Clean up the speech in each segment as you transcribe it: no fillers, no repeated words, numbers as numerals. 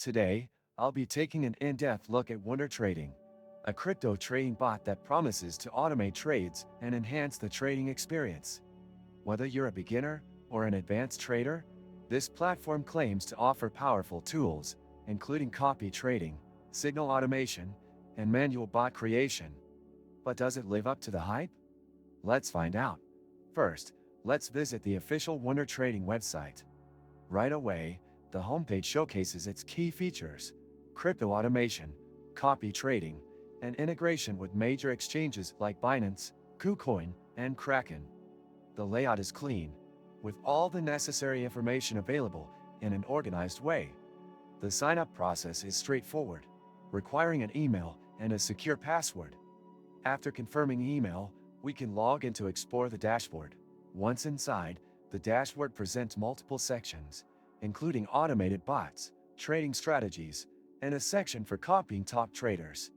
Today, I'll be taking an in-depth look at WunderTrading, a crypto trading bot that promises to automate trades and enhance the trading experience. Whether you're a beginner or an advanced trader, this platform claims to offer powerful tools, including copy trading, signal automation, and manual bot creation. But does it live up to the hype? Let's find out. First, let's visit the official WunderTrading website. Right away, the homepage showcases its key features: crypto automation, copy trading, and integration with major exchanges like Binance, KuCoin, and Kraken. The layout is clean, with all the necessary information available in an organized way. The sign-up process is straightforward, requiring an email and a secure password. After confirming email, we can log in to explore the dashboard. Once inside, the dashboard presents multiple sections, including automated bots, trading strategies, and a section for copying top traders.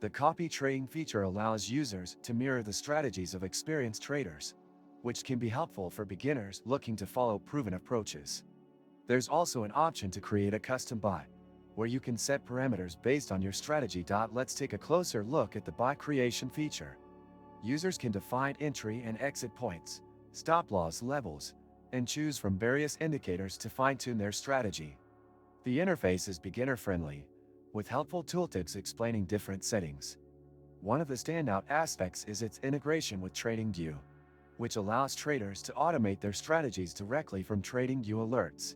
The copy trading feature allows users to mirror the strategies of experienced traders, which can be helpful for beginners looking to follow proven approaches. There's also an option to create a custom bot, where you can set parameters based on your strategy. Let's take a closer look at the bot creation feature. Users can define entry and exit points, stop-loss levels, and choose from various indicators to fine-tune their strategy. The interface is beginner-friendly, with helpful tooltips explaining different settings. One of the standout aspects is its integration with TradingView, which allows traders to automate their strategies directly from TradingView alerts.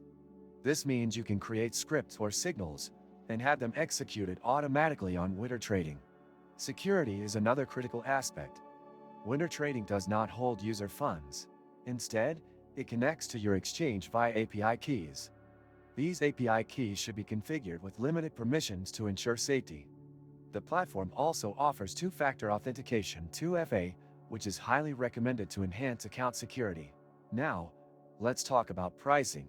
This means you can create scripts or signals and have them executed automatically on WunderTrading. Security is another critical aspect. WunderTrading does not hold user funds. Instead, it connects to your exchange via API keys. These API keys should be configured with limited permissions to ensure safety. The platform also offers two-factor authentication (2FA), which is highly recommended to enhance account security. Now, let's talk about pricing.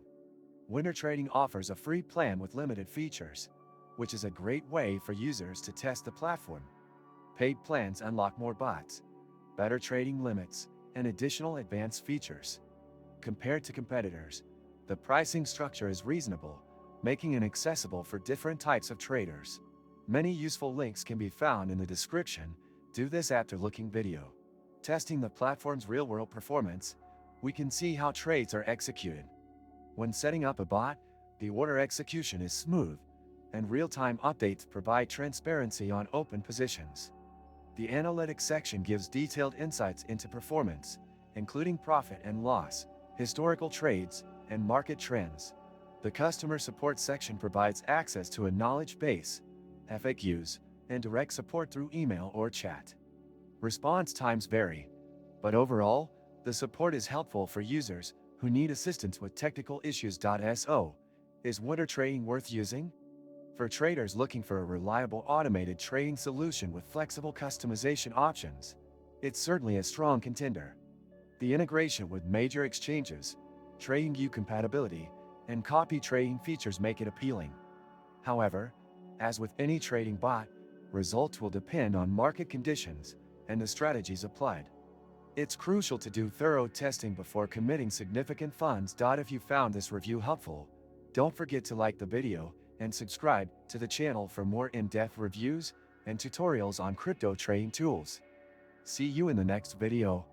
WunderTrading offers a free plan with limited features, which is a great way for users to test the platform. Paid plans unlock more bots, better trading limits, and additional advanced features. Compared to competitors, the pricing structure is reasonable, making it accessible for different types of traders. Many useful links can be found in the description. Do this after looking video. Testing the platform's real-world performance, we can see how trades are executed. When setting up a bot, the order execution is smooth, and real-time updates provide transparency on open positions. The analytics section gives detailed insights into performance, including profit and loss, historical trades, and market trends. The customer support section provides access to a knowledge base, FAQs, and direct support through email or chat. Response times vary, but overall, the support is helpful for users who need assistance with technical issues. So, is WunderTrading worth using? For traders looking for a reliable automated trading solution with flexible customization options, it's certainly a strong contender. The integration with major exchanges, TradingView compatibility, and copy trading features make it appealing. However, as with any trading bot, results will depend on market conditions and the strategies applied. It's crucial to do thorough testing before committing significant funds. If you found this review helpful, don't forget to like the video and subscribe to the channel for more in-depth reviews and tutorials on crypto trading tools. See you in the next video.